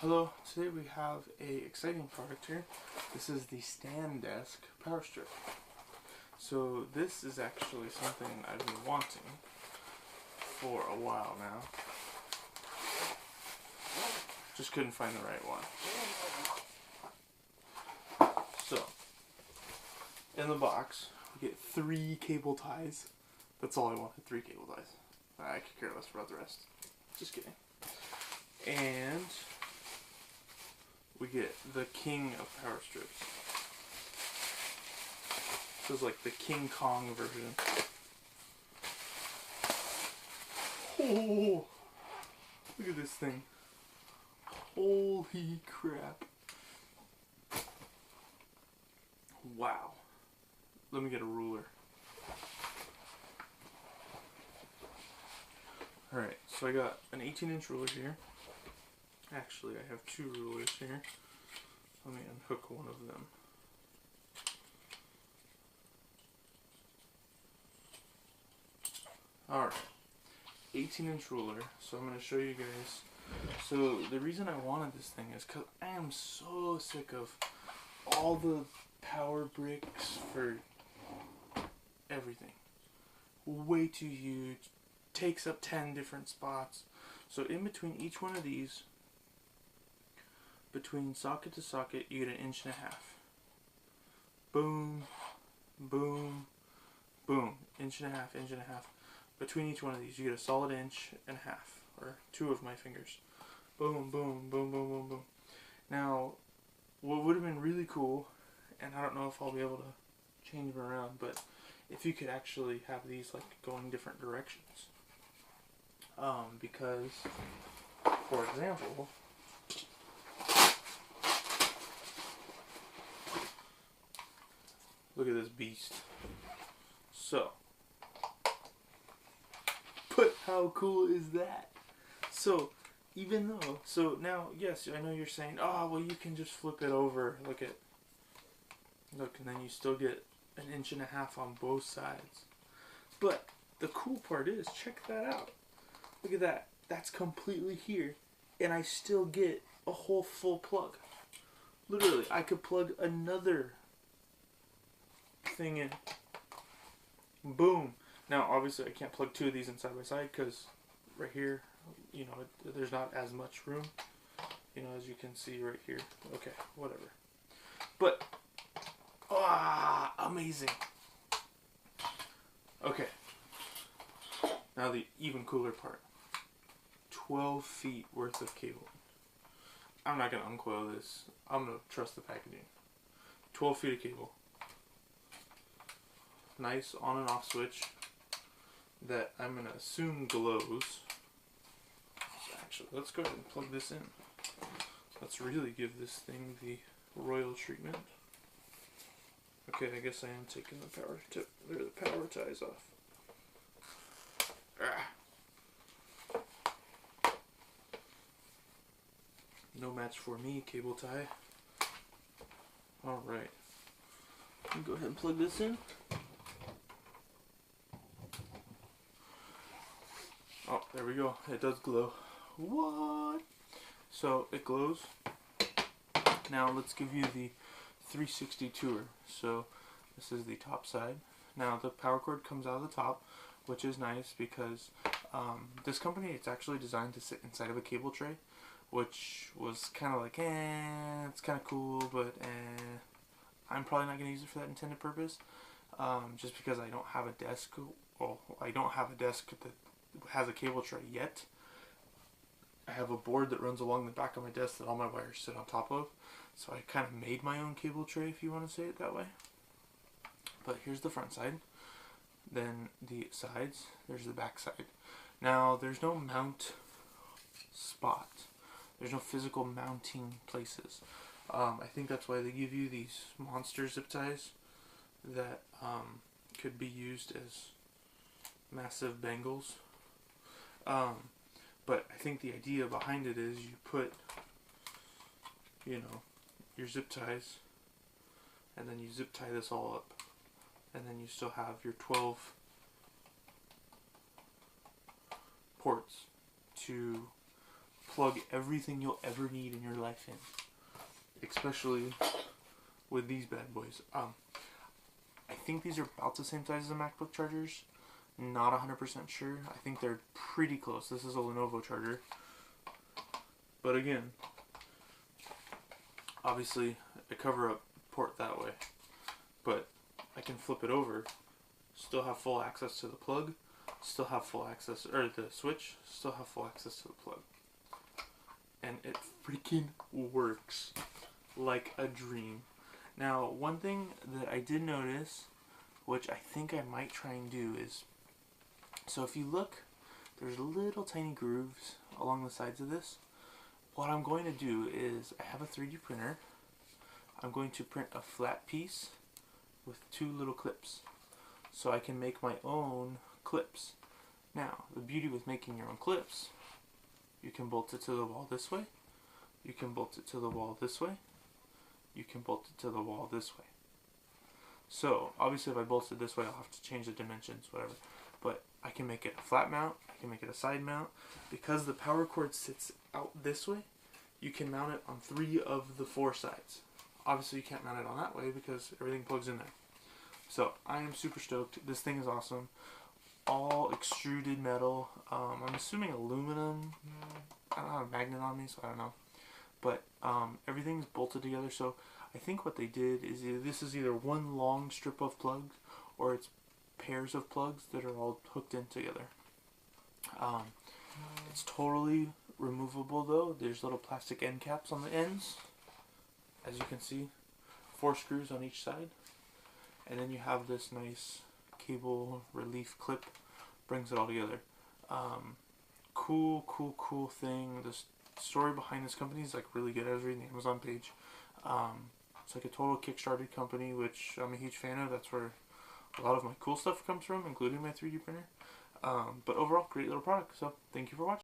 Hello, today we have a exciting product here. This is the StanDesk Power Strip. So this is actually something I've been wanting for a while now. Just couldn't find the right one. So, in the box, we get 3 cable ties. That's all I wanted, 3 cable ties. I could care less about the rest. Just kidding. And we get the king of power strips. This is like the King Kong version. Oh, look at this thing. Holy crap. Wow. Let me get a ruler. Alright, so I got an 18-inch ruler here. Actually, I have 2 rulers here. Let me unhook one of them. Alright, 18-inch ruler. So I'm going to show you guys. So the reason I wanted this thing is because I am so sick of all the power bricks for everything. Way too huge. Takes up 10 different spots. So in between each one of these, between socket to socket, you get 1.5 inches. Boom, boom, boom. 1.5 inches, 1.5 inches. Between each one of these, you get a solid 1.5 inches, or 2 of my fingers. Boom, boom, boom, boom, boom, boom. Now, what would have been really cool, and I don't know if I'll be able to change them around, but if you could actually have these like going different directions. Because, for example, look at this beast. So, but how cool is that? So, even though, so now, yes, I know you're saying, oh, well, you can just flip it over. Look, and then you still get 1.5 inches on both sides. But the cool part is, check that out. Look at that. That's completely here. And I still get a whole full plug. Literally, I could plug another thing in. Boom. Now, obviously, I can't plug 2 of these in side by side because right here, you know, there's not as much room. You know, as you can see right here. Okay, whatever. But, amazing. Okay. Now the even cooler part. 12 feet worth of cable. I'm not going to uncoil this. I'm going to trust the packaging. 12 feet of cable. Nice on and off switch that I'm going to assume glows. So actually, let's go ahead and plug this in. Let's really give this thing the royal treatment. Okay, I guess I am taking the power ties off. No match for me, cable tie. Alright. Go ahead and plug this in. Oh, there we go. It does glow. What? So, it glows. Now, let's give you the 360 tour. So, this is the top side. Now, the power cord comes out of the top, which is nice because this company, it's actually designed to sit inside of a cable tray, which was kind of like, it's kind of cool, but I'm probably not going to use it for that intended purpose, just because I don't have a desk. Well, I don't have a desk that has a cable tray yet. I have a board that runs along the back of my desk that all my wires sit on top of, so I kind of made my own cable tray, if you want to say it that way. But here's the front side, then the sides, there's the back side. Now, there's no mount spot. There's no physical mounting places. I think that's why they give you these monster zip ties that could be used as massive bangles. But I think the idea behind it is you put, you know, your zip ties, and then you zip tie this all up, and then you still have your 12 ports to plug everything you'll ever need in your life in. Especially with these bad boys. I think these are about the same size as the MacBook chargers. Not 100% sure. I think they're pretty close. This is a Lenovo charger. But again, obviously a cover-up port that way. But I can flip it over, still have full access to the plug, still have full access, or the switch, still have full access to the plug. And it freaking works like a dream. Now, one thing that I did notice, which I think I might try and do is, so if you look, there's little tiny grooves along the sides of this. What I'm going to do is, I have a 3D printer. I'm going to print a flat piece with 2 little clips, so I can make my own clips. Now, the beauty with making your own clips, you can bolt it to the wall this way, you can bolt it to the wall this way, you can bolt it to the wall this way. So, obviously if I bolt it this way, I'll have to change the dimensions, whatever. But I can make it a flat mount, I can make it a side mount. Because the power cord sits out this way, you can mount it on 3 of the 4 sides. Obviously you can't mount it on that way because everything plugs in there. So, I am super stoked. This thing is awesome. All extruded metal. I'm assuming aluminum. I don't have a magnet on me, so I don't know. But everything's bolted together, so I think what they did is this is either one long strip of plugs or it's pairs of plugs that are all hooked in together. It's totally removable though. There's little plastic end caps on the ends, as you can see, 4 screws on each side, and then you have this nice cable relief clip, brings it all together. Cool thing. The story behind this company is like really good. I was reading the Amazon page. It's like a total Kickstarted company, which I'm a huge fan of. That's where a lot of my cool stuff comes from, including my 3D printer. But overall, great little product. So thank you for watching.